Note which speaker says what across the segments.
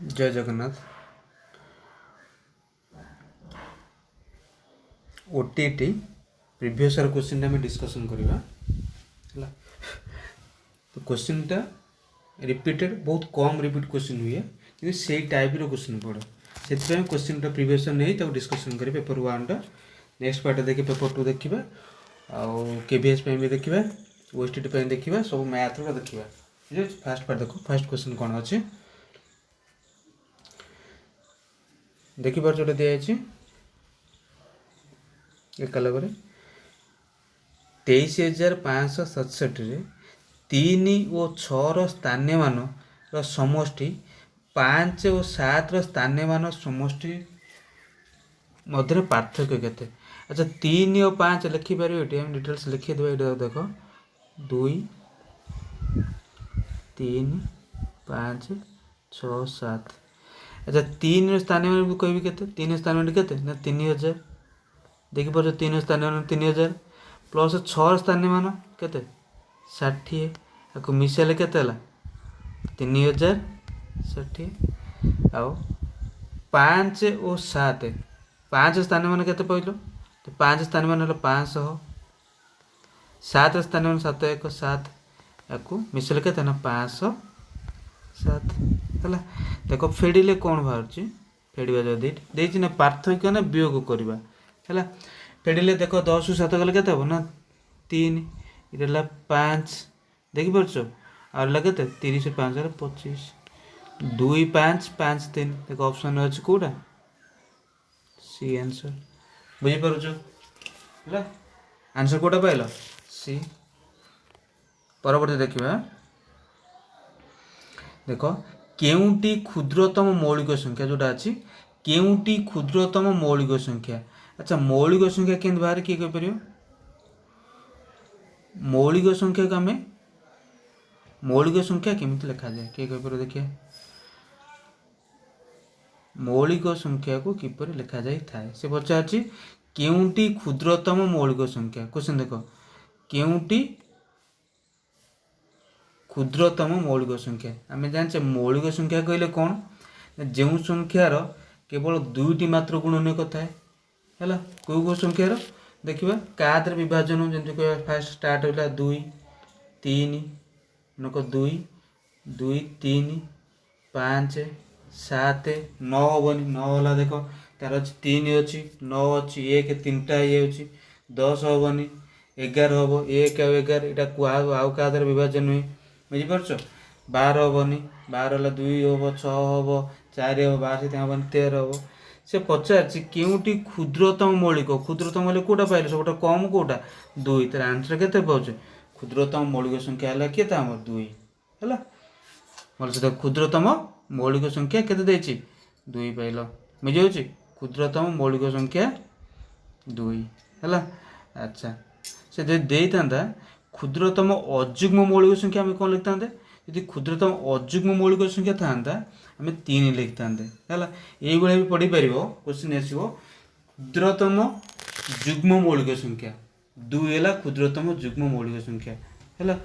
Speaker 1: जय Jagannath. OTT previous year question आम discussion करवा। तो क्वेश्चनटा रिपीटेड बहुत कम रिपीट क्वेश्चन हुए कि से टाइप क्वेश्चन पड़े से क्वेश्चन प्रीवियस ईयर नहीं डिस्कसन करें पेपर 1 टा नेक्स्ट पार्ट देखिए पेपर 2 देखा आउ केवीएस भी देखा ओएसटीटी देखा सब मैथ देखा ठीक है। फास्ट पार्ट देखो फास्ट क्वेश्चन कौन अच्छे देखिपार जोटा दिखाई एकालग 23,567 3 और 6 स्थानीय मान समष्टि 5 और 7 स्थानीय मान समष्टि मध्य पार्थक्य केते। अच्छा 3 और 5 लिखिपार ये डिटेल्स लिखिदेव ये देख 2 3 5 6 7। अच्छा 3 स्थानीय मान कहबी के 3 स्थानीय मान के ना 3000 देखिपार 3 स्थानीय मान 3000 प्लस 6 स्थानीय मान के 60 आपको मिसेल के 3060 आउ 5 और 7 5 स्थानीय मान के पहलू तो 5 स्थानीय मान 500 7 स्थानीय मान 7 1 7 आपको मिसेल के ना 507 है। देख फेड़े कौन बाहर फेड़ा जदि देती ना पार्थक्य ना वियोग करवा है फेड़े देख 10 ରୁ 7 गले के ना 3 ये 5 देखिपार आगे के 30 ରୁ 5 25 2 5 5 3 देख ऑप्शन अच्छे कौटा सी आंसर बुझीपार है आंसर कौटा पाइल सी। परवर्ती देखा देख केउटी क्षुद्रतम मौलिक संख्या जोटा अच्छी केउटी क्षुद्रतम मौलिक संख्या। अच्छा मौलिक संख्या के बाहर किए कहीपर मौलिक संख्या को आम मौलिक संख्या केमी लिखा जाए किए कहीपर देखिए मौलिक संख्या को किपर लिखा जाए थाए से पचार केउटी क्षुद्रतम मौलिक संख्या क्वेश्चन देख केउटी क्षुद्रतम मौलिक संख्या आम जाने मौलिक संख्या कहले कौन जो संख्यार केवल 2टी मात्र गुणनीयक थाए है कौ संख्यार देखा का विभाजन जमी कह फास्ट स्टार्ट होगा 2 3 नक 2 2 3 5 7 9 हेनी 9 है देख तार अच्छी 3 अच्छी 9 अच्छी 1 3टा ये अच्छी 10 हेनी 11 हम 1 आ 11 यहाँ आउ क्या विभाजन हुए बुझीपार 12 हेनी 12 है 2 हम 6 हम 4 हम 12 हेनी 13 हम से पचार केउटी क्षुद्रतम मौलिक क्षुद्रतम मौलिक कौटा पाइल सब कम कौटा 2 तार आंसर के पाचे क्षुद्रतम मौलिक संख्या है किए आम 2 है भलसे क्षुद्रतम मौलिक संख्या केते 2 पाइल बुझे क्षुद्रतम मौलिक संख्या 2 है। अच्छा से देता क्षुद्रतम अजुग्म मौलिक संख्या आम कौन लिखता यदि क्षुद्रतम अजुग्म मौलिक संख्या था आम 3 लिखता है ये भी पढ़ी पार क्वेश्चन आसो क्षुद्रतम जुग्म मौलिक संख्या 2 है क्षुद्रतम जुग्म मौलिक संख्या है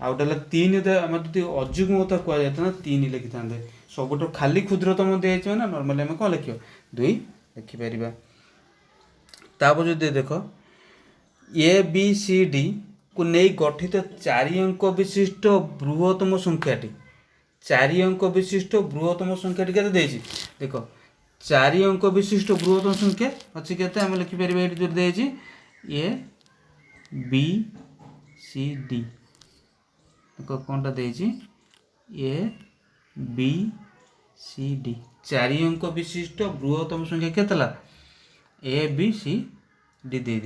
Speaker 1: आउटा 3 आम जो अजुग्म कथा कहता 3 लिखि था सब खाली क्षुद्रतम दिखाई ना नर्माली आम कौन लिख 2 लिखिपर तापर जो देख ए बी सी डी को नहीं गठित 4 अंक विशिष्ट बृहत्तम संख्याटी 4 अंक विशिष्ट बृहत्तम संख्याटी के देख 4 अंक विशिष्ट बृहत्तम संख्या अच्छी के आम लिखिपर ये जो देती ए बी सी डी देख कौनटा देती ए बी सी डी 4 अंक विशिष्ट बृहत्तम संख्या केतला ए बी सी डी दे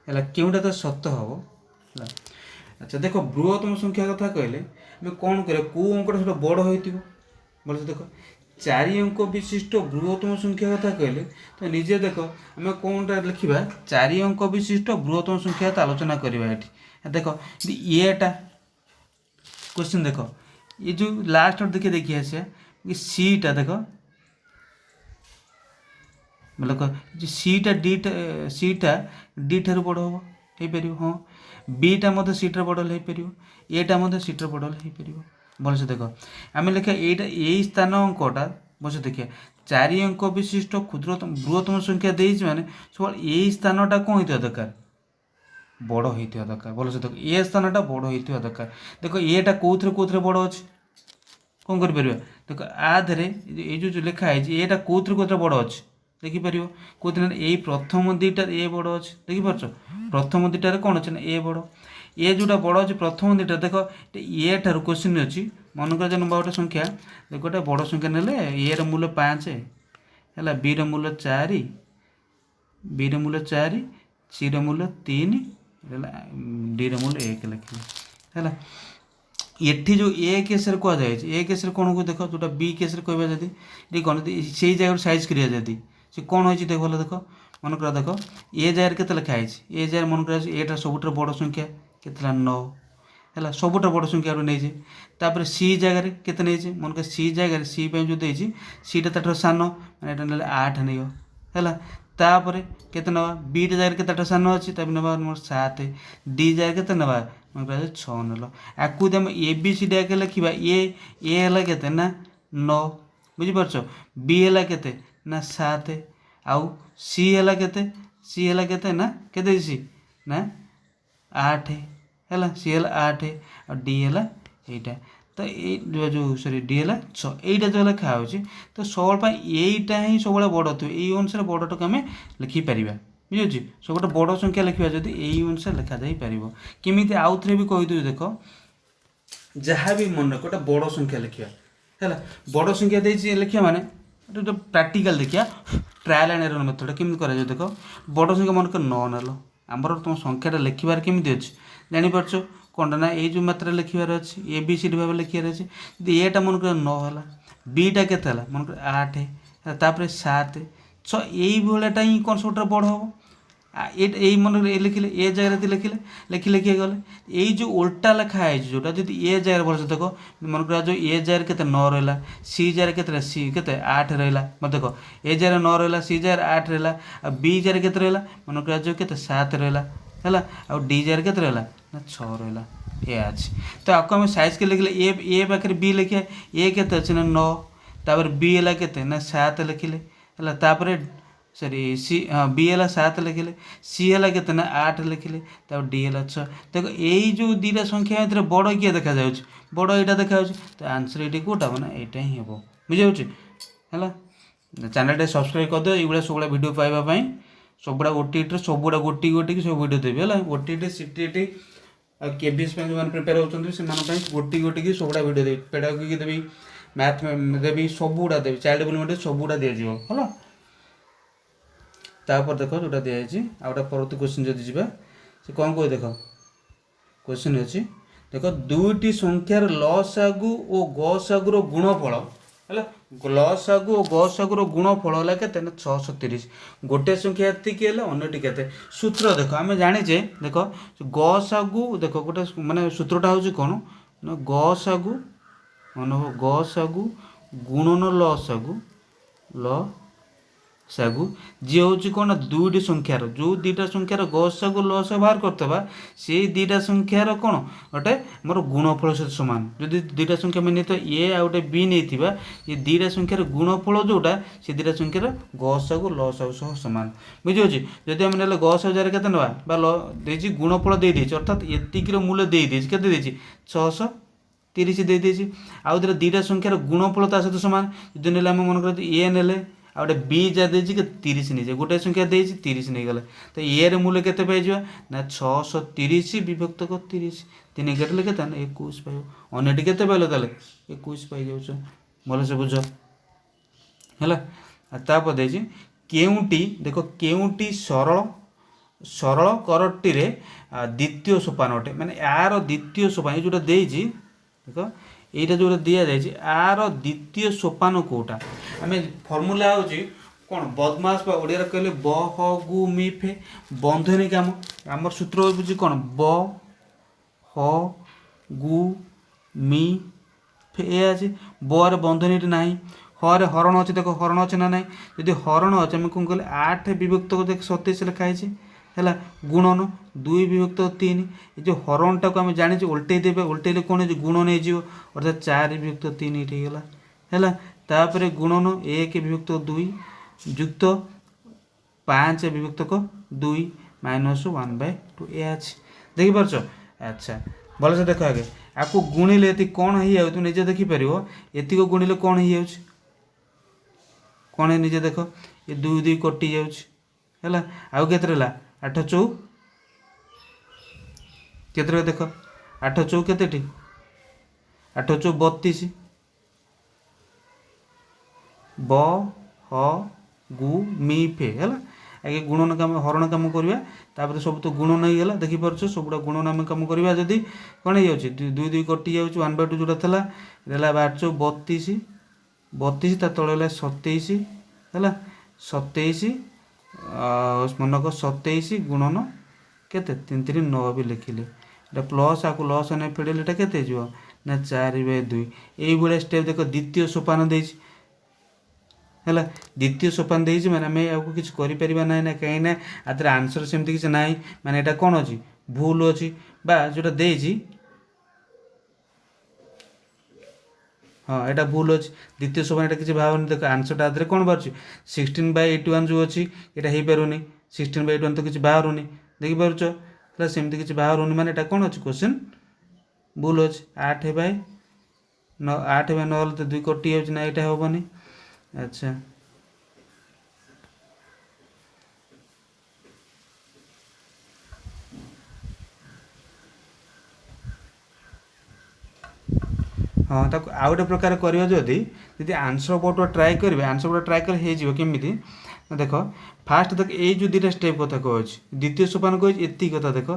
Speaker 1: है क्योंटा तो सत हम है। अच्छा देख बृहत्तम संख्या कथा कहले आम कौन कर कौ अंकटा सब बड़ हो बोल देख 4 अंक विशिष्ट बृहत्तम संख्या कथा कहले तो निजे देख आम कौनटा लिखा 4 अंक विशिष्ट बृहत्तम संख्या तो आलोचना करवा ये देख येटा क्वेश्चन देख ये जो लास्ट देखिए देखिए आसिया सीटा देख मतलब सीटा डी ठार बड़ हम हो पार हाँ बीटा मत सीटर बड़ल हो पार एटा मत सीटर बड़ल हो पार भलसे देख आम लिखा यही स्थान अंकटा बस देखिए 4 अंक विशिष्ट क्षुद्रतम बृहत्तम संख्या देइछि माने सब यही स्थानटा कौन होइथिबा दरकार बड़ होइथिबा दरकार भलसे देख ए स्थानटा बड़ होइथिबा दरकार देख एटा कोउथरे बड़ अछि कौन करिपर देख आधे ये जो लिखा है एटा कोउथरे बड़ अच्छे देखिपर कौन यही प्रथम दुईटार ए बड़ अच्छे देखिपार प्रथम दुईटार कौन अच्छे ना ए बड़ ए जोटा बड़ अच्छे प्रथम दुईटा देख ए ठार क्वेश्चन अच्छी मन कर नंबर गोटे संख्या देख गोटे बड़ संख्या नेले ए मूल्य 5 है बी मूल्य 4 बी मूल्य 4 सी मूल्य 3 डी मूल्य 1 लिखिले है एठी जो ए केस कह जाए ए केस कौन को देख जो बी केस कह जदि ये कौन से जगह साइज करिया जदि से कौन हो देख भल देख मन कर देख ए जगह के लिखाई ए जगह मन कर एटा सबुठ बड़ संख्या के 9 है सबुठ बड़ संख्या नहीं तापर सी जगह के मन कर सी जगह सी जो देती सीटा ताठ सान मैंने 8 नहीं है तापर केते नवा बी जगह के सान अच्छी तब नवा नंबर 7 डी जगह के नवा मन कर 6 नेल आकु आम ए बी सी डी आगे लिखा ए है केते ना 9 बुझीपार बी है केते ना 7 आउ सी है केते ना केते सी ना 8 है सी है 8 और डी है यहीटा तो ये जो सॉरी डी है 6 यहीटा जो लिखा हो तो सब यहीटा ही सब बड़ थी यही अनुसार बड़टा आम लिखिपर बुझे सब गोटे बड़ संख्या लिखा जब यही अनुसार लिखा जापर केमी आउ थे भी कहीदेवी देख जहाँ भी मन गोटे बड़ संख्या लिखा है बड़ संख्या दे लिखा माने तो प्राक्टिकल देखिए ट्रायल एंड एरर मेथड केमी कर देख बड़ संख्या मन कर 9 नेल आमर तुम संख्याटा लिखार केमी अच्छे जापर कौन ना ये जो मात्रा लिखार अच्छे ए बी सी डी भाव लिखार अच्छे एटा मन कर 9 है बीटा के मन कर 8 तापर 7 यही भाया ही कौन सब बड़ हम यही मन लिखिले ए जगह लिखिले लिखि लिखी गले यही जो उल्टा लिखा है जोटा जो ए जगह भलसे देख मन कर जो ए जगह के 9 रहा सी जगह के सी के 8 रहा मत देख ए जगह 9 रहा सी जगह 8 रहा बी जगह के रहा मन कर जो के 7 रहा है आ डी जगह के रहा ना 6 रहा ए अच्छे तो आपको आम साइज के लिखिले ए पाखे बी लिखे ए के अच्छे ना 9 तापर बी है के ना 7 लिखिले है तापर सॉरी सी हाँ बी है 7 लिखिले सी है के ना 8 लिखिले तब डी है 6 देखो यही जो दुईटा संख्या भितर बड़ किए देखा बड़ यहाँ देखा तो आंसर ये कौटा ना यहाँ ही हम बुझे है चैनल सब्सक्राइब कर दो ये सब भिडियो पाइबापी सबुड़ा ओटीटी सबुड़ा गोटी गोटी सब भिडियो देवी है ओटीटी सीटीटी केबीएस जो प्रिपेयर होती से गोटी गोटी सबुड़ा भिडियो देवी पेडागोजी देवी मैथ देवी सबुड़ा देवी चाइल्ड डेवलपमेंट सबुड़ा दिज्व है तापर देख जोटा दिखाई आ गए परवर्ती क्वेश्चन जब जा से कौन कह देख क्वेश्चन अच्छी देख दुईटी संख्यार लसागु और गसागुर गुणफल है लसागु और गसागुर गुणफल है के 630 गोटे संख्या एतिक अन्यटी के सूत्र देख आम जाचे देख गसागु देख गोटे मानने सूत्रटा हूँ कौन ना गसागु मन गसागु गुणन लसागु सागु जी हूँ कौन दुईटी संख्यार जो दुईटा संख्यार गसागु लसागु बाहर करते से दुईटा संख्यार कौन गोटे मोर गुणफल सहित सामान जो दुईटा संख्या मैंने तो ए आ गए बी नहीं ये दुईटा संख्यार गुणफल जोटा से दुईटा संख्यार गसागु लसागु सह सामान बुझे जदि आम ना गसागु जगह के ना गुणफल दे अर्थात एतिकर मूल्य देदेजी के 630 देदेजी आउ दुईटा संख्यार गुणफल ता सहित सामान जो ना मन कर ए ने आ गए बी जा दे कि 30 नहीं जाए गोटे संख्या दे 30 नहीं गला तो ए मूल्य के ना 630 विभक्त 30 तीन एगार के 21 पाइब अन्यटी के पाइल 21 पाई जाऊँ भल से बुझ है देख केउटी देख केउटी सरल सरल करटी द्वितीय सोपान अटे माने यार द्वितीय सोपान जोटा देख यहाँ जो दि जाए आर द्वितीय सोपान कौटा आम फर्मूला हूँ कौन बदमाश ओडिया कहले ब ह गु मी फे बंधनी काम आमर सूत्र बुझी कौन ब ह गु मी फे ये अच्छे बर बंधनी ना हरे हरण अच्छे देख हरण अच्छे ना ना जदि हरण अच्छे आम कौन कहले 8 विभक्त देख 27 लिखाई है गुणन 2 विभक्त 3 ये जो हरणटा को आम जाने उल्टे देवे उल्टे कौन गुण नहीं अर्थात 4 विभक्त 3 ये गला है तापर गुणन 1 विभक्त 2 युक्त 5 विभक्तक 2 माइनस 1/2 ये अच्छे देखिपार। अच्छा भल से देख आगे आपको गुणिले ये कौन हो जाए तुम निजे देखिपर ये गुणिले कौन हो जाए कौन है निजे देख ये 2 2 कटि जाऊँ आउ के 8 चौ के देख 8 चौ के 8 चौ 32 ब ह गु मी फे है आगे गुणन कम हरण कम करवा तापर सब तो गुणन हो गला देखिपार सबुटा गुणन आम कम करवा जदि कौन हो 2 2 कटि जाऊँ 1/2 जोटा था रहा 8 चौ 32 32 ता तले 27 है 27 मनक 27 गुणन केते 3 3 9 भी लिखिले एटा प्लस आपको लस ने फेडेल एटा केते जो ना 4/2 यही भाया स्टेप देख द्वितीय सोपान देछि है द्वितीय सोपान देछि माने आम आपको किसी करिपरिबा ना ना कहीं ना आदर आंसर सेमती किसी ना माने एटा कौन अच्छी भूल अच्छी बा जोटा देछि हाँ यहाँ भूल अच्छी द्वितीय सोपान किसी भावनी देख आंसरटा आदि कौन बाहर 16/81 जो अच्छी यहाँ हो पारे 16/81 तो किसी बाहर देखिपुर सेमती किसी बाहर माने यहाँ कौन अच्छी क्वेश्चन भूल अच्छी 8/9 8/9 तो 2 कटि जाऊँ ना यहाँ हेनी। अच्छा हाँ ताको आउ गोटे प्रकार करवा जदि आंसर बोर्ड ट्राए करेंगे आंसर बोर्ड ट्राए कर केमी देख फास्ट देख ये जो 2टा स्टेप कथा कहे द्वितीय सोपान कहे ये कथा देख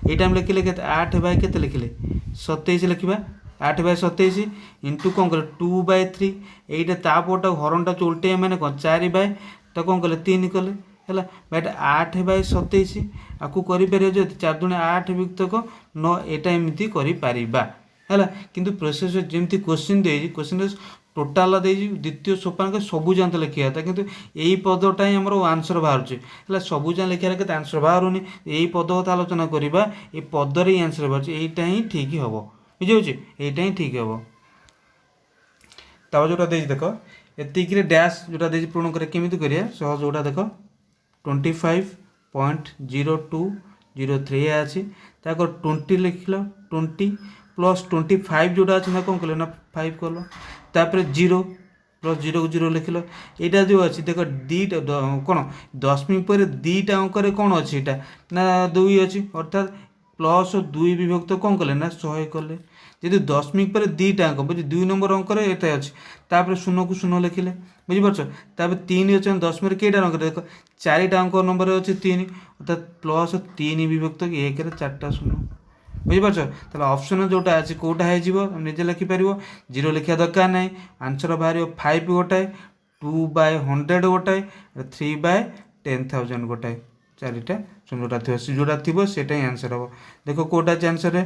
Speaker 1: ये लिखिले के 8/के लिखिले 27 लिखा 8/27 इंटू कौन कले 2/3 यहीटा तापटा हरणटा उल्टे मैंने कौन 4 तो कौन कले 3 कले है बैट 8/27 आपको कर 4 दूनी 8 विभक्तक 9 यहाँ एमती कर है किंतु प्रोसेस जमी क्वेश्चन दे क्वेश्चन टोटाल दे द्वितीय सोपान के सबू जान लिखा था किंतु यही पदटा ही आमर आंसर बाहर है सबू जान लिखा के आंसर बाहर यही पद कथा आलोचना करवा ये पदर ही आंसर बाहर यहीटा ही ठीक हम बुझे यहीटा ही ठीक हम तब जोटा देख एतिक डैश जोटा दे पूर्ण करमी कर सहज जोटा देख 25.0203 अच्छी 20 लिखल 20 प्लस 25 जोटा अच्छे ना कौन कल ना 5 कल तापर 0 प्लस 0 को 0 लिखल यहाँ जो अच्छी देख दीटा कौन दशमिक पर 2टा अंक कौन अच्छी यहाँ ना 2 अच्छी अर्थात प्लस 2 विभक्त कौन कले ना 100 कले जी दशमिक पर 2टा अंक बुझे 2 नंबर अंक ये अच्छी तापर 0 को 0 लिखिले बुझीपार तापर 3 अच्छे दशमिक कईटा अंक देख 4टा अंक नंबर अच्छे 3 अर्थात प्लस 3 विभक्त 1 4टा 0 बुझीपार ऑप्शन जोटा अच्छे कौटा होजे लिखिपर 0 लिखा दरकार ना आंसर बाहर 5 गोटाए 2/100 गोटाए 3/10,000 गोटाए 4टा 0टा थी जोटा थी से आंसर हम देख कौटा आंसर है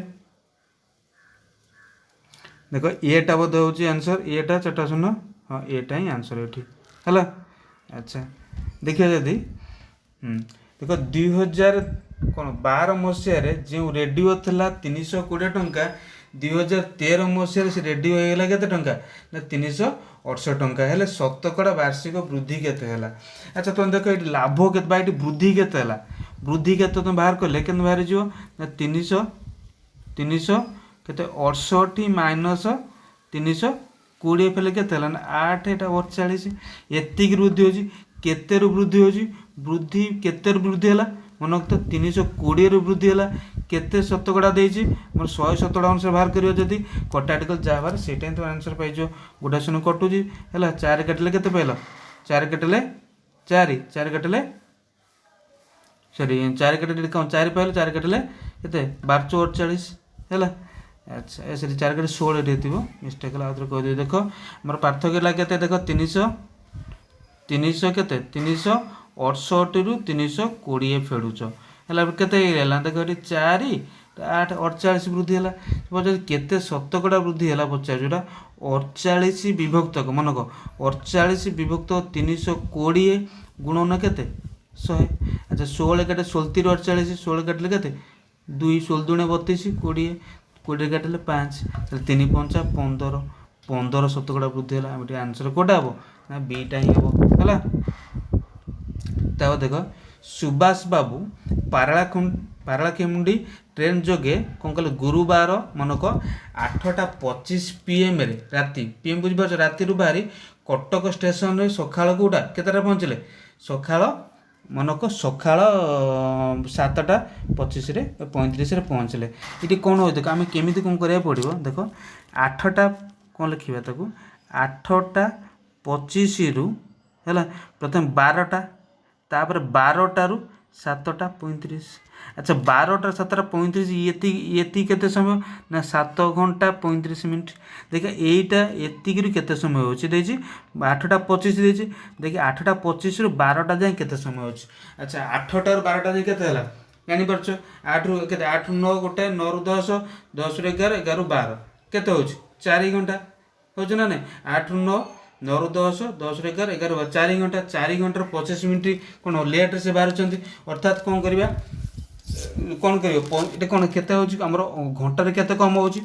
Speaker 1: देख एटा बोध हो आंसर एटा 4टा 0 हाँ एटा ही आंसर ये है। अच्छा देखिए जदि देख 2012 मसीह जो रेडियो था 320 टंका 2013 मसीह से रेडियो होगा केते टंका ना 368 टंका है शतकड़ा वार्षिक वृद्धि केते है। अच्छा तुम देख ये लाभ के वृद्धि केते है वृद्धि केते तुम बाहर कले के बाहर जो ना 300 केते 68 माइनस 320 फेले के 8 एटा 48 एतिक वृद्धि होची केते वृद्धि होची वृद्धि केते वृद्धि है मन तो 320 वृद्धि है केते शतकड़ा देछि मोर 100 शतकड़ा अनुसार बाहर करियो जदी कटाटिकल जा बाहर सेटा तो आंसर पाइ जो गोटा सुन कटुजी है 4 काटिले केते पाइल 4 काटिले 4 काटिले सॉरी 4 काटिले कौन 4 पाइल 4 काटिले केते 1248 है। अच्छा ऐसे 4 काटे 16 ये मिस्टेक है आउथरे कह देख मोर पार्थक्य लगे देख 300 केते 368 रु 320 फेड़ुच है केते देख ये 4 8 48 वृद्धि है पचार केते शतकड़ा वृद्धि है पचार जोटा 48 विभक्तक मनक 48 विभक्त 320 गुणन केते 100। अच्छा 16 काटे 16 रु 48 16 काटिले केते 2 16 दूने 32 20 20 काटिले 5 3 5 15 15 शतकड़ा वृद्धि है आम आंसर कौटा हम ना बीटा ही हम है। तब देख सुभाष बाबू पारलाखेमुंडी ट्रेन जोगे कौन कल गुरुवार मनक 8:25 PM राति PM बुझीपार राति बाहरी कटक स्टेशन रे सकाळ कौटा केतटा पहुँचले सकाळ मनक सकाळ 7:25 पहुँचले। ये कौन हो देख आम केमी कौन करा पड़ो देख 8टा कौन लिखा ताको 8:25 है प्रथम 12टा तापर 12टारू 7:35। अच्छा 12टा 7:35 ये केते समय ना 7 घंटा 35 मिनट। देखिए यहीटा एतिकरू केते समय होची देछि 8:25 देछि देखिए 8:25 रु 12टा जाए केते समय होची। अच्छा 8टा रु 12टा जाए केते हला जानि परछ 8 रु केते 8 रु 9 गोटे 9 रु 10 10 रु 11 11 रु 12 केते होची 4 घंटा होची ना नहीं 8 रु 9 9 रु 10 10 रु 11 11 4 घंटा 4 घंटा 25 मिनट कौन लेट से बाहर अर्थात कौन करवा कौन कर कौन केते होची हमर घंटा केते कम होची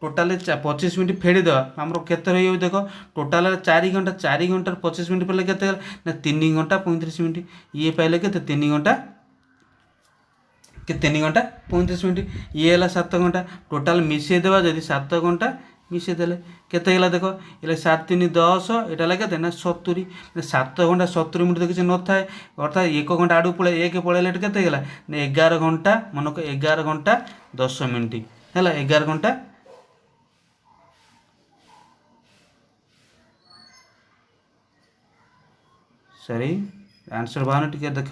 Speaker 1: टोटाल 25 मिनट फेड़ी देवा आमर केते रही देख टोटाल 4 घंटा 4 घंटा 25 मिनट पहले केते ना 3 घंटा 35 मिनट ये पाइले केते 3 घंटा के 3 घंटा 35 मिनट ये है 7 घंटा टोटाल मिसई देवा जदि 7 घंटा मिसई देले केते गला देख ये 7 3 10 एटा लगे केते ना 70 7 घंटा 70 मिनट तो किसी न थाए अर्थात 1 घंटा आडू पड़े 1 पड़े केते गला ना 11 घंटा मनक 11 घंटा 10 मिनट है 11 घंटा सॉरी आंसर बाहर टिके देख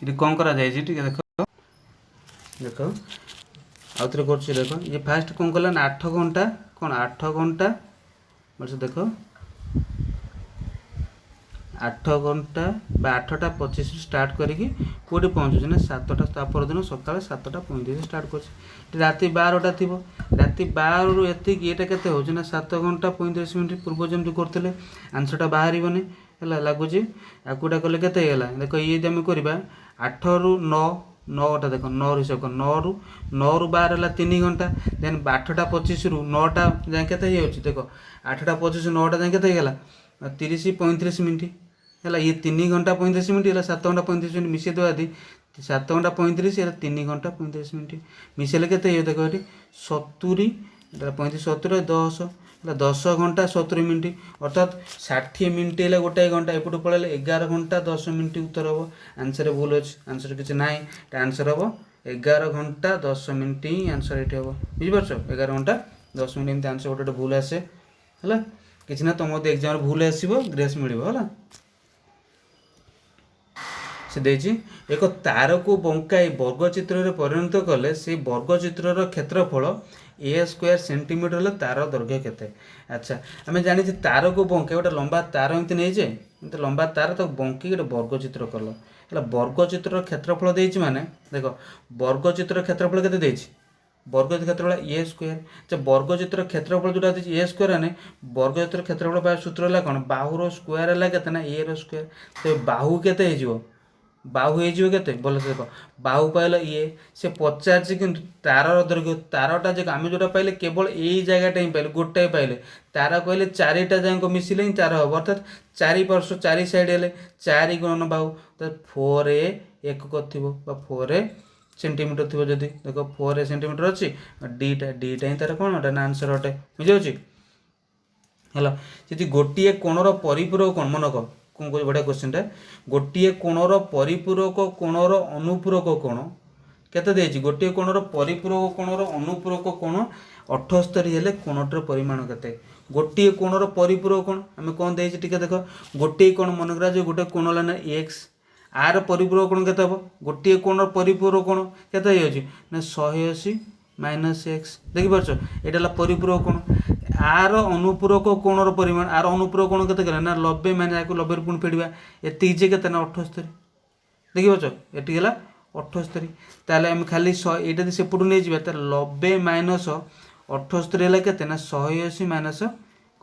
Speaker 1: ये कौन करा जाए टिके देख देख आउ थे कर देख ये फास्ट कौन कला 8 घंटा कौन 8 घंटा बस देख 8 घंटा 8:25 स्टार्ट करी कौटे पहुँचुचे ना 7टा परदिन सकाल 7:35 स्टार्ट कर राति 12टा थी राति 12 रु एति ये केते हो ना 7 घंटा 35 मिनट पूर्व जमी करते आंसरटा बाहर है लगुच आकूटा कले केते देख ये आम करवा 8 रु 9 9टा देख 9 रु 9 रु 12 है 3 घंटा देन 8:25 रु 9टा जाए केते देख 8:25 9टा जाए केते 30 35 मिनट है ये 3 घंटा 35 मिनट है 7 घंटा 35 मिनट मिसे देवा दी 7 घंटा 35 है 3 घंटा 35 मिनट मिसेले केते देख ये 70 35 70 10 है 10 घंटा 70 मिनट अर्थात 60 मिनट है गोटाए घंटा एपटू पड़े 11 घंटा 10 मिनट उत्तर हम आंसर भूल अच्छे आंसर किसी ना आंसर हम 11 घंटा 10 मिनट ही आंसर ये हम बुझीपार 11 घंटा 10 मिनट एमती आंसर गोटे भूल आसे है किसी ना तुम एग्जाम भूल आसो ग्रेस मिल है से देछि एक तार को बंकाई वर्गचित्र में परिणत कले से वर्गचित्र क्षेत्रफल ए स्क्वायर सेंटीमीटर है तार दैर्घ्य केते। अच्छा आम जानी तार को बंकाई गोटे लंबा तार एमती नहीं जाए लंबा तार तो बंकी गोटे वर्गचित्र कल है वर्गचित्र क्षेत्रफल देछि माने देख वर्गचित्र क्षेत्रफल केते देछि वर्गचित्र क्षेत्रफल ए स्क्वायर अच्छा वर्गचित्र क्षेत्रफल जोटा देछि ए स्क्वायर ने वर्गचित्र क्षेत्रफल बा सूत्र है कौन बाहुर स्क्वायर है केते ना ए रो स्क्वायर तो बाहु केते हो बाहु हो के बोल देख बाहु पाइल ये से पचार कि तार दैर्घ्य तारटा जो आम जोटा पाइले केवल यही जगहटा ही पाइले गोटाए पाइले तार कहले 4टा जाक मिसिले ही तार हम अर्थात 4 पार्श्व 4 साइड है 4 गुणन बाहु तो 4a एकक थी 4 सेंटीमीटर थी जदि देख 4 सेंटीमीटर अच्छी डीटा ही तार कौन ना आंसर अटे बुझे है गोटे कोणर परिपूरक कौन मनक कौन कह बढ़िया क्वेश्चनटा गोटे कोणर परिपूरक कोणर अनुपूरक कोण केते गोटे कोणर परिपूरक कोणर अनुपूरक कोण 78 हेले कोणटर परिमाण केते गोटे कोणर परिपूरक कोण आम कौन देखे टिके देख गोटे कोण मन करा जो गोटे कोण है एक्स आर परिपूरक कोण केते हम गोटे कोणर परिपूरक कोण केते ना 180 माइनस एक्स देखिपार यहाँ परिपूरक कोण आर अनुपूरक कोणर परिमाण आर अनुपूरक कोण केते ना 90 माइनस या 90 पुणी फेड़ा एति के ना 78 देखिपार ये है 78 ताले आम खाली यहाँ सेपटू नहीं जावा 90 माइनस 78 है के ना 180 माइनस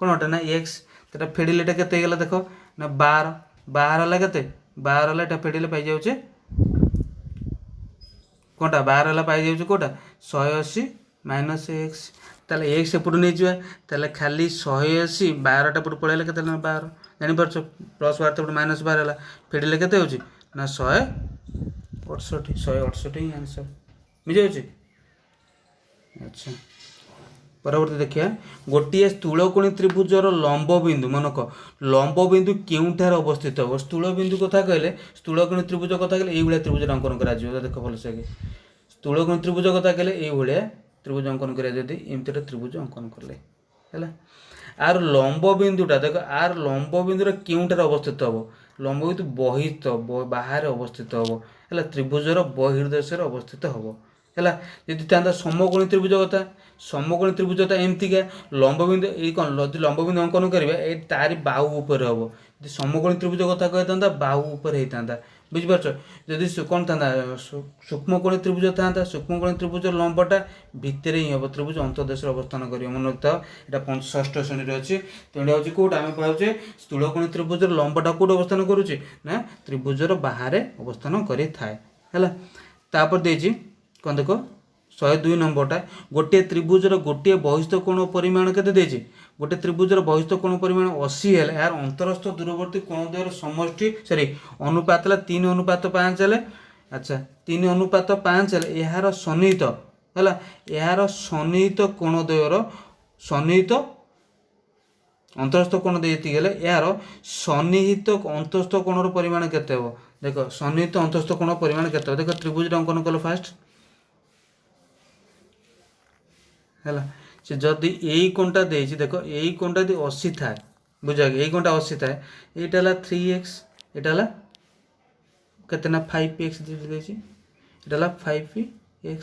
Speaker 1: कौन ना एक्स तो फेड़िले के देख ना 12 12 है के 12 है फेड़िले पाई जाऊे कौटा 12 है पाई जाऊे कौटा 180 माइनस एक्स ताले एक्स एपटू नहीं जावा ताले खाली 180 12 टा पटू पळेले केते ना 12 जानि परछ प्लस 12 तो माइनस 12 हला फेडिले केते होची ना 168 ही आंसर बुझे होची। अच्छा परवर्ती देखिए गोटे स्थूलकोणी त्रिभुजर लंब बिंदु मनक लंब बिंदु केउठार अवस्थित हो स्थूल बिंदु कथा कहले स्थूलकोणी त्रिभुज कथा कहले एई भलिया त्रिभुज अंकन करा जिवो देख भलसे स्थूलकोणी त्रिभुज कथा कहले एई भलिया त्रिभुज अंकन करा जदी एमतीटा त्रिभुज अंकन करले हैला आर लंब बिंदुटा देख आर लंब बिंदुर केउठार अवस्थित हो लंब बिंदु बहिस्थ बाहर अवस्थित हो हैला त्रिभुजर बहिर्देश अवस्थित हो हैला यदि तांदा समकोणी त्रिभुज कथा समकोणी त्रिभुजता एमतीका लंब बिंदु ये कौन जब लंब बिंदु अंकन करेंगे ये तारी बाहु उपर हम जो समकोणी त्रिभुज कथा कहता बाहु उपर होता बुझिपार जदि कौन था सूक्ष्मकोणी त्रिभुज था सूक्ष्मकोणी त्रिभुज लंबटा भितर ही हम त्रिभुज अंतर्देश अवस्थान कर मन रखता है षष्ठ श्रेणी अच्छी तेणु हूँ कौट आम पाचे स्थूलकोणी त्रिभुज लंबटा कौट अवस्थान करुचे ना त्रिभुजर बाहर अवस्थान कर कौन देख 102 नंबरटा गोटे त्रिभुजर गोटे बहिस्थ कोण परिमाण केते देछि गोटे त्रिभुजर बहिस्थ कोण परिमाण 80 है यार अंतरस्थ दूरवर्ती कोण द्वयर समष्टि सॉरी अनुपात 3:5 है अच्छा 3:5 है यार सन्निहित है यार सन्निहित कोण द्वयर सन्निहित अंतरस्थ कोण देती गले यार सन्निहित अंतस्थ कोणर परिमाण केते हो देख सन्निहित अंतस्थ कोण परिमाण केते हो देख त्रिभुज अंकन कल फास्ट है से जदि यही कोणटा देछि देखो यही कोणटा यदि 80 था बुझा यही कोणटा 80 था एटा हला 3x एटा हला केतना 5x देछि एटा हला 5x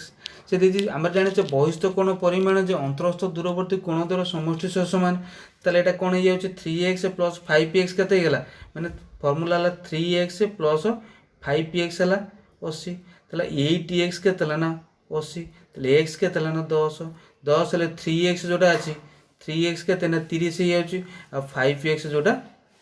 Speaker 1: से देछि हमर जाने छ बहिस्थ कोण परिमाण जे अंतरस्थ दूरवर्ती कोण द्वारा समष्टि सह समान ताले एटा कोण हे जाउछ 3x + 5x केते गेला माने फार्मूला हला 3x + 5x हला 80 ताले 8x केते हला ना 80 ताले x केते हला ना 10 हेल्ले 3x जोटा अच्छी 3x के 30 हो 5x जोटा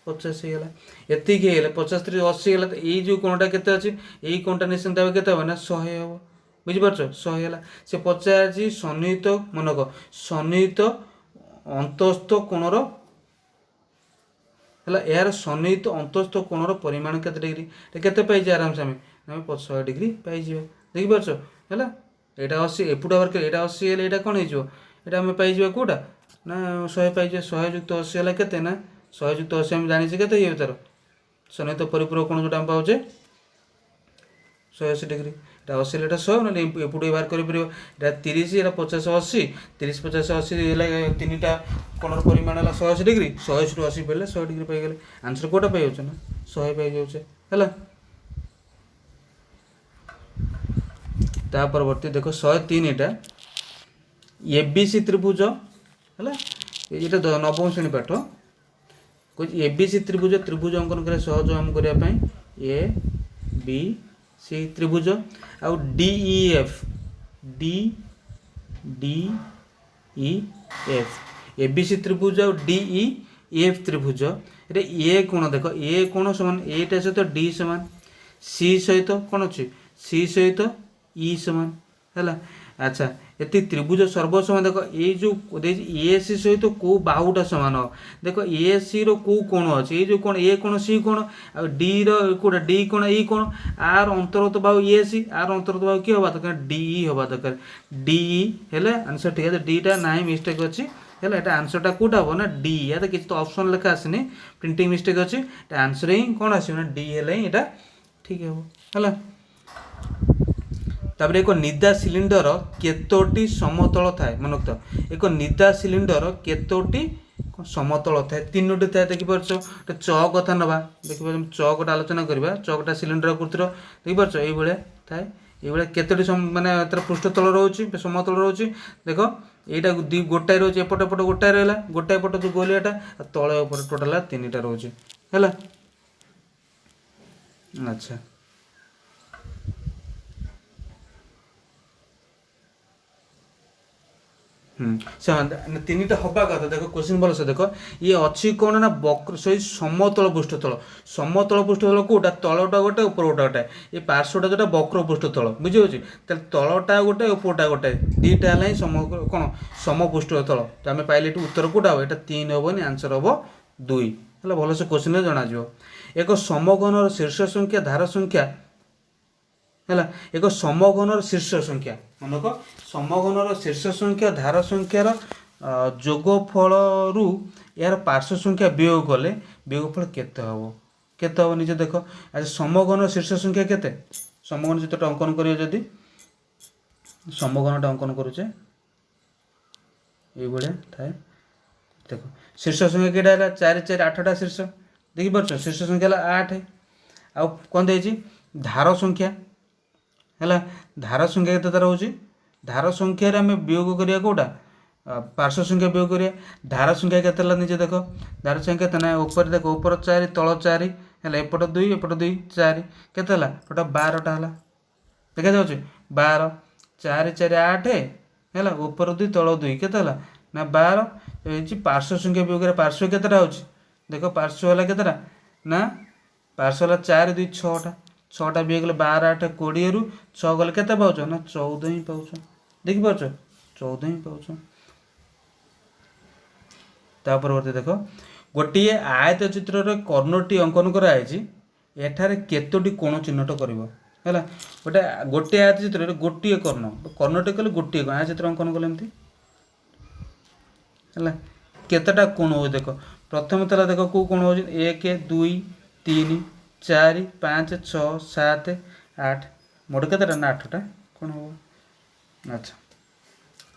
Speaker 1: 50 होगा एतिक है 50 30 80 है तो यही जो कोणटा के यही कोणटा निश्चिंत भाव के ना 100 हम बुझिपार 100 है से पचार सन्निहित मनक सन्निहित अंतस्थ कोणर है यार सन्निहित अंतस्थ कोणर परिमाण के डिग्री के आराम से आम 100 डिग्री पाई देखिपार है यहाँ 80 एपट बार यहाँ 80 है यहाँ कौन हो आम पाई कौटा ना 100 पाई 100 युक्त 80 है के ना 100 युक्त 80 आम जानी के ये तार सन्निहित परिपूरक कोण जो आम पाचे 180 डिग्री यहाँ 80 यहाँ 100 ना एपट बाहर कर 30 यहाँ 50 80 30 50 80 तीन टा कोण परिमाण है 180 डिग्री 180 रू 80 पड़े 100 डिग्री पाईगले आंसर कौटा पाई ना 100 पाई जाऊे है ता परवर्ती देख 103 एटा एबीसी त्रिभुज है ये नवम श्रेणी पाठ एबीसी त्रिभुज त्रिभुज अंकन कर सहज आम करने ए बी सी त्रिभुज आउ DEF D D E F ABC त्रिभुज आउ डीईएफ त्रिभुज ये ए कोण देख ए कोण समान एटा सहित डी समान सी सहित कौन अच्छे सी सहित ई समान है अच्छा ये त्रिभुज सर्वसमान देख ये जो ए सी सहित कौ बाहुटा समान हो देख ए सी रो कोण अच्छे ये कोण ए कोण सी कोण आ डी रोटा डी कोण ई कोण आर अंतर्गत बाहु ए सी आर अंतर्गत बाहु किए हवा दरकार डी हवा दरकार डी है आंसर ठीक है डीटा ना मिस्टेक अच्छी है यहाँ आंसरटा कौटा हम ना डी या तो किसी तो ऑप्शन लेखा आसनी प्रिंटिंग मिस्टेक अच्छी आंसर ही कौन आसो ना डी है यहाँ ठीक है तापर एक निदा सिलिंडर केतोटी समतल थाए मन रखता एक निदा सिलिंडर केतोटी समतल थाए तीनोटी थाए देखिपार च कथा नवा देखिए चकटा आलोचना करवा चकटा सिलिंडर आकृतिर देखिपार ये थाए ये केतोटी माने तार पृष्ठतल रोचे समतल रोचे देख यहाँ गोटाए रोचे एपट एपट गोटाए रहा गोटाए पट जो गोलियाटा तले ऊपर टोटाल 3टा रोचे है अच्छा ସେମାନେ ତିନିଟା ହବା କଥା। ଦେଖ କ୍ୱେଶ୍ଚିନ୍ ଭଲସେ ଦେଖ, ଇଏ ଅଛି କ'ଣ ନା ବକ୍ର ସେଇ ସମତଳ ପୃଷ୍ଠତଳ। ସମତଳ ପୃଷ୍ଠତଳ କେଉଁଟା? ତଳଟା ଗୋଟେ ଉପରଟା ଗୋଟେ। ଏ ପାର୍ଶ୍ୱଟା ଯେଉଁଟା ବକ୍ର ପୃଷ୍ଠତଳ, ବୁଝିହେଉଛି? ତାହେଲେ ତଳଟା ଗୋଟେ ଉପରଟା ଗୋଟେ, ଦୁଇଟା ହେଲା ହିଁ କ'ଣ ସମପୃଷ୍ଠତଳ। ତ ଆମେ ପାଇଲେ ଏଠି ଉତ୍ତର କେଉଁଟା ହେବ? ଏଇଟା 3 ହେବନି, ଆନ୍ସର୍ ହେବ 2 ହେଲା। ଭଲସେ କ୍ୱେଶ୍ଚିନ୍ରେ ଜଣାଯିବ। ଏକ ସମଘନର ଶୀର୍ଷ ସଂଖ୍ୟା ଧାର ସଂଖ୍ୟା ହେଲା, ଏକ ସମଘନର ଶୀର୍ଷ ସଂଖ୍ୟା ମନେକ ସମଘନର ଶୀର୍ଷ ସଂଖ୍ୟା ଧାର ସଂଖ୍ୟାର ଯୋଗଫଳରୁ ଏହାର ପାର୍ଶ୍ୱ ସଂଖ୍ୟା ବିୟୋଗ କଲେ ବିୟୋଗଫଳ କେତେ ହେବ? କେତେ ହେବ ନିଜେ ଦେଖ। ଆଜି ସମଘନର ଶୀର୍ଷ ସଂଖ୍ୟା କେତେ? ସମଘନ ଚିତ୍ରଟା ଅଙ୍କନ କରିବେ, ଯଦି ସମଘନଟା ଅଙ୍କନ କରୁଛେ এইভাবে থাকে। দেখো শীর্ষ সংখ্যা কেটা হল 4 4 8টা শীর্ষ, দেখিপারছ শীর্ষ সংখ্যা হল 8। আউ কোন দিয়েছি? ধার সংখ্যা ହେଲା। ଧାର ସଂଖ୍ୟା କେତେ ତାର ହେଉଛି? ଧାର ସଂଖ୍ୟାରେ ଆମେ ବିୟୋଗ କରିବା କେଉଁଟା? ପାର୍ଶ୍ୱ ସଂଖ୍ୟା ବିୟୋଗ କରିବା। ଧାର ସଂଖ୍ୟା କେତେ ହେଲା ନିଜେ ଦେଖ। ଧାର ସଂଖ୍ୟା କେତେ ନା ଉପରେ ଦେଖ, ଉପର 4 ତଳ 4 ହେଲା, ଏପଟ 2 ଏପଟ 2 4 କେତେ ହେଲା? ଏଟା 12ଟା ହେଲା, ଦେଖାଯାଉଛି 12 4 4 8 ହେଲା, ଉପର 2 ତଳ 2 କେତେ ହେଲା ନା 12 ହେଇଛି। ପାର୍ଶ୍ୱ ସଂଖ୍ୟା ବିୟୋଗରେ ପାର୍ଶ୍ୱ କେତେଟା ହେଉଛି? ଦେଖ ପାର୍ଶ୍ୱ ହେଲା କେତେଟା ନା ପାର୍ଶ୍ୱ ହେଲା 4 2 6ଟା। 6ଟା ବିୟୋଗ ଗଲେ 12 8 20ରୁ 6 ଗଲେ କେତେ ପାଉଛ ନା 14 ହିଁ ପାଉଛ, ଦେଖିପାରୁଛ 14 ହିଁ ପାଉଛ। ତା ପରବର୍ତ୍ତୀ ଦେଖ, ଗୋଟିଏ ଆୟତ ଚିତ୍ରରେ କର୍ଣ୍ଣଟି ଅଙ୍କନ କରାଯାଇଛି, ଏଠାରେ କେତୋଟି କୋଣ ଚିହ୍ନଟ କରିବ ହେଲା। ଗୋଟିଏ ଆୟତ ଚିତ୍ରରେ ଗୋଟିଏ କର୍ଣ୍ଣଟି କଲେ ଗୋଟିଏ କୋଣ, ଆୟତ ଚିତ୍ର ଅଙ୍କନ କଲେ ଏମିତି ହେଲା। କେତେଟା କୋଣ ହୁଏ ଦେଖ। ପ୍ରଥମେ ତାହେଲେ ଦେଖ କେଉଁ କୋଣ ହେଉଛି? 1 2 3 4 5 6 7 8 ମୋଟ କେତେଟା ନା 8ଟା କୋଣ ହେବ। ଆଚ୍ଛା,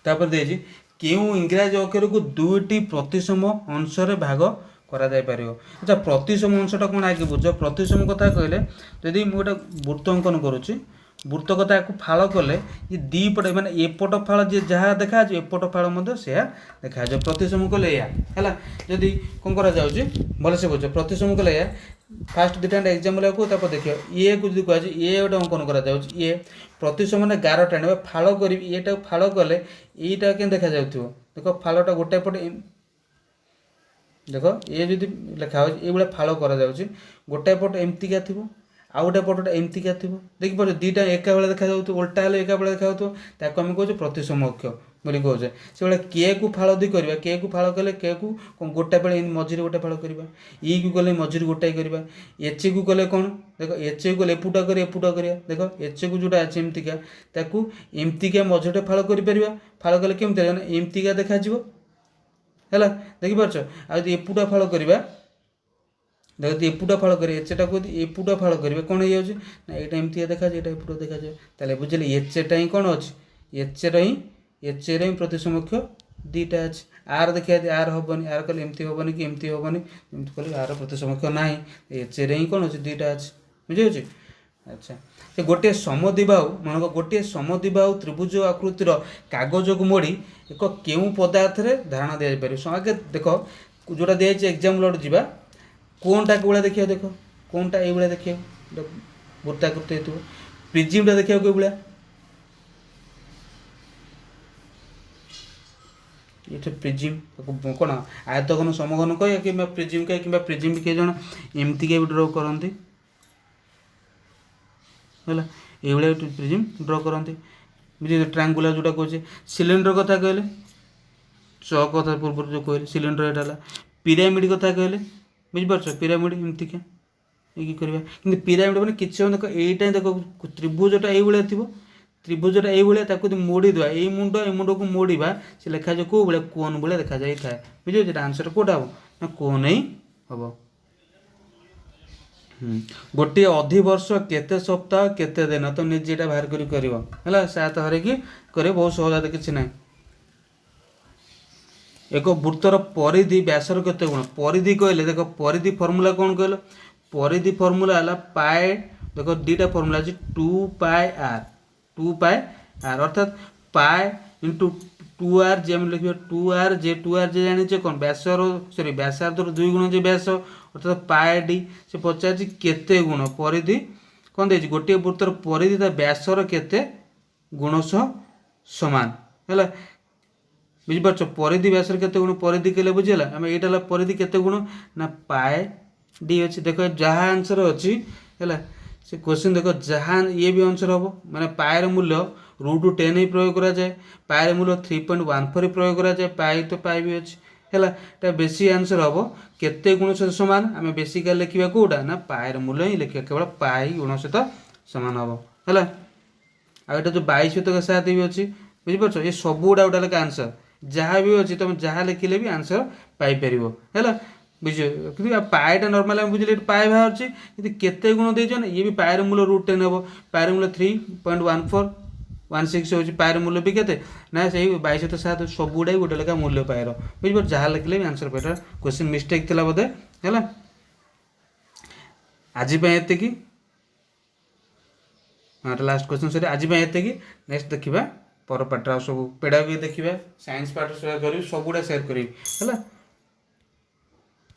Speaker 1: ତାପରେ ଦେଇଛି କେଉଁ ଇଂରାଜୀ ଅକ୍ଷରକୁ 2ଟି ପ୍ରତିସମ ଅଂଶରେ ଭାଗ କରାଯାଇପାରିବ। ଆଚ୍ଛା, ପ୍ରତିସମ ଅଂଶଟା କ'ଣ ଆଗେ ବୁଝ। ପ୍ରତିସମ କଥା କହିଲେ, ଯଦି ମୁଁ ଗୋଟେ ବୃତ୍ତ ଅଙ୍କନ କରୁଛି, ବୃତ୍ତ କଥା ୟାକୁ ଫାଳ କଲେ ଏ ଦୁଇ ପଟେ ମାନେ ଏପଟ ଫାଳ ଯିଏ ଯାହା ଦେଖାଯାଉଛି ଏପଟ ଫାଳ ମଧ୍ୟ ସେୟା ଦେଖାଯିବ। ପ୍ରତିସମ କଲେ ଏଇଆ ହେଲା। ଯଦି କ'ଣ କରାଯାଉଛି ଭଲସେ ବୁଝ। ପ୍ରତିସମ କଲେ ଏଇଆ, ଫାଷ୍ଟ ଦୁଇଟା ଏକ୍ଜାମ୍ପଲ୍ ଆକୁ ତାପରେ ଦେଖିବ। ଇଏକୁ ଯଦି କୁହାଯାଉଛି, ଇଏ ଗୋଟେ ଅଙ୍କନ କରାଯାଉଛି, ଇଏ ପ୍ରତିସମ ମାନେ ଗାର ଟାଣିବା ଫାଳ କରିବି, ଇଏଟାକୁ ଫାଳ କଲେ ଏଇଟା କେମିତି ଦେଖାଯାଉଥିବ ଦେଖ। ଫାଳଟା ଗୋଟେ ପଟେ ଦେଖ, ଏ ଯଦି ଲେଖା ହେଉଛି ଏଇଭଳିଆ ଫାଳ କରାଯାଉଛି, ଗୋଟାଏ ପଟ ଏମିତିକା ଥିବ, ଆଉ ଗୋଟେ ପଟଟା ଏମିତିକା ଥିବ, ଦେଖିପାରୁଛ ଦୁଇଟା ଏକା ବେଳେ ଦେଖାଯାଉଥିବ, ଓଲଟା ହେଲେ ଏକା ବେଳେ ଦେଖାଯାଉଥିବ, ତାକୁ ଆମେ କହୁଛେ ପ୍ରତିସମ ଅକ୍ଷ ବୋଲି କହୁଛେ। ସେଭଳିଆ କେକୁ ଫାଳ ଦେଇ କରିବା, କେକୁ ଫାଳ କଲେ କେକୁ ଗୋଟାଏ ବେଳେ ମଝିରେ ଗୋଟେ ଫାଳ କରିବା, ଇକୁ କଲେ ମଝିରେ ଗୋଟାଏ କରିବା, ଏଚକୁ କଲେ କ'ଣ ଦେଖ, ଏଚକୁ କଲେ ଏପୁଟା କରିବା ଏପୁଟା କରିବା, ଦେଖ ଏଚକୁ ଯେଉଁଟା ଅଛି ଏମିତିକା ତାକୁ ଏମିତିକା ମଝିରେ ଫାଳ କରିପାରିବା। ଫାଳ କଲେ କେମିତି ନା ଏମିତିକା ଦେଖାଯିବ ହେଲା, ଦେଖିପାରୁଛ। ଆଉ ଯଦି ଏପୁଟା ଫାଳ କରିବା, ଦେଖ ଯଦି ଏପୁଟା ଫାଳ କରିବା, ଏଚଟାକୁ ଯଦି ଏପୁଟା ଫାଳ କରିବା କ'ଣ ହେଇଯାଉଛି ନା ଏଇଟା ଏମିତିକା ଦେଖାଯାଏ, ଏଇଟା ଏପୁଟା ଦେଖାଯାଏ। ତାହେଲେ ବୁଝିଲେ ଏଚଟା ହିଁ କ'ଣ ଅଛି, ଏଚରେ ହିଁ ପ୍ରତିସମ ଅକ୍ଷ ଦୁଇଟା ଅଛି। ଆର୍ ଦେଖିବା, ଆର୍ ହେବନି, ଆର୍ କଲେ ଏମିତି ହେବନି କି ଏମିତି ହେବନି, ଏମିତି କଲେ ଆର ପ୍ରତିସମ ଅକ୍ଷ ନାହିଁ। ଏଚରେ ହିଁ କ'ଣ ଅଛି, ଦୁଇଟା ଅଛି, ବୁଝିହେଉଛି। ଆଚ୍ଛା, ସେ ଗୋଟିଏ ସମଦ୍ୱିବାହୁ ମନେକ ଗୋଟିଏ ସମଦ୍ୱିବାହୁ ତ୍ରିଭୁଜ ଆକୃତିର କାଗଜକୁ ମୋଡ଼ି ଏକ କେଉଁ ପଦାର୍ଥରେ ଧାରଣା ଦିଆଯାଇପାରିବ। ଆଗେ ଦେଖ ଯେଉଁଟା ଦିଆଯାଇଛି ଏକ୍ଜାମ୍ପଲ୍ ଗୋଟେ ଯିବା, କୋଣଟା କେଉଁଭଳିଆ ଦେଖିବା ଦେଖ। କୋଣଟା ଏଇଭଳିଆ ଦେଖିବାକୁ ବୃତ୍ତାକୃତି ହେଇଥିବ। ପ୍ରିଜିମ୍ଟା ଦେଖିବାକୁ କେଉଁଭଳିଆ, ଏଠି ପ୍ରିଜିମ୍ ତାକୁ କ'ଣ ଆୟତଘନ ସମଘନ କହିବା କିମ୍ବା ପ୍ରିଜିମ୍ କହିବା, କିମ୍ବା ପ୍ରିଜିମ୍ କେହି ଜଣ ଏମିତିକା ବି ଡ୍ର କରନ୍ତି ହେଲା, ଏଇଭଳିଆ ପ୍ରିଜିମ୍ ଡ୍ର କରନ୍ତି, ବୁଝିଲେ। ଟ୍ରାଙ୍ଗୁଲାର ଯେଉଁଟା କହୁଛେ, ସିଲିଣ୍ଡର କଥା କହିଲେ ଚକ୍ କଥା ପୂର୍ବରୁ ଯେଉଁ କହିଲେ ସିଲିଣ୍ଡର ଏଇଟା ହେଲା। ପିରାମିଡ଼ କଥା କହିଲେ ବୁଝିପାରୁଛ, ପିରାମିଡ଼ ଏମିତିକା ଇଏ କରିବା, କିନ୍ତୁ ପିରାମିଡ଼ ମାନେ କିଛି ଦେଖ ଏଇଟା ଦେଖ, ତ୍ରିଭୁଜଟା ଏଇଭଳିଆ ଥିବ, ତ୍ରିଭୁଜଟା ଏଇଭଳିଆ, ତାକୁ ଯଦି ମୋଡ଼ିଦେବା ଏଇ ମୁଣ୍ଡକୁ ମୋଡ଼ିବା, ସେ ଲେଖାଯାଏ କେଉଁ ଭଳିଆ କୋନ୍ ଭଳିଆ ଦେଖାଯାଇଥାଏ, ବୁଝିପାରୁଛ। ଏଇଟା ଆନ୍ସର୍ କେଉଁଟା ହେବ ନା କୋନ୍ ହିଁ ହେବ। ଗୋଟିଏ ଅଧିବର୍ଷ କେତେ ସପ୍ତାହ କେତେ ଦିନ, ତ ନିଜେ ଏଇଟା ବାହାର କରି କରିବ ହେଲା। ସାତ ହରେଇକି କରିବ, ବହୁତ ସହଜ, କିଛି ନାହିଁ। ଏକ ବୃତ୍ତର ପରିଧି ବ୍ୟାସର କେତେ ଗୁଣ। ପରିଧି କହିଲେ ଦେଖ, ପରିଧି ଫର୍ମୁଲା କ'ଣ କହିଲ? ପରିଧି ଫର୍ମୁଲା ହେଲା ପାଏ, ଦେଖ ଦୁଇଟା ଫର୍ମୁଲା ଅଛି, 2πr 2πr ଅର୍ଥାତ୍ ପାଏ ଇଣ୍ଟୁ 2r, ଯେ ଆମେ ଲେଖିବା 2r ଯେ ଜାଣିଛେ କ'ଣ ବ୍ୟାସାର୍ଦ୍ଧର 2 ଗୁଣ ଯେ ବ୍ୟାସ, ଅର୍ଥାତ୍ ପାଏ ଡି। ସେ ପଚାରିଛି କେତେ ଗୁଣ ପରିଧି କ'ଣ ଦେଇଛି, ଗୋଟିଏ ବୃତ୍ତର ପରିଧି ତା ବ୍ୟାସର କେତେ ଗୁଣ ସହ ସମାନ ହେଲା। बुझिपार परिधि व्यास केते गुण परिधि केले बुझीला आम यहाँ परिधि केते गुण ना पाए डी अच्छी देख जहाँ आंसर अच्छी है से क्वेश्चन देख जहाँ ये भी आंसर हम माने पाएर मूल्य √10 ही प्रयोग करा जाए पाएर मूल्य 3.14 ही प्रयोग करा जाए पाई तो पाई भी अच्छी है बेसी आंसर हम केते गुण सहित सामान आम बेसिका लिखा कौटा ना पाएर मूल्य ही लिखा केवल पाई गुण सहित सामान हम है आटा जो 22 शतक 7 भी अच्छी बुझिपार ये सब गुड़ा गोटा लेखा आंसर जहाँ भी अच्छी तुम जहाँ लिखिले भी आंसर पाइपर है बुझ कि पाएटा नर्माल आम बुझे पाए बाहर कि केते गुण देन ये भी पाएर मूल्य √10 हम पाएर मूल्य 3.1416 हो पाएर मूल्य भी केते ना से 22/7 सब गुड़ा गोटे लेखा मूल्य पाएर बुझिपार जहाँ लिखिले भी आंसर पाइटा क्वेश्चन मिस्टेक थी बोधे है आज ये हाँ लास्ट क्वेश्चन सर आज ये नेक्स्ट देखा पर पार्ट सब पेड़ा भी देखा साइंस पार्ट शेयर करी सब गुड़ा शेयर करी है।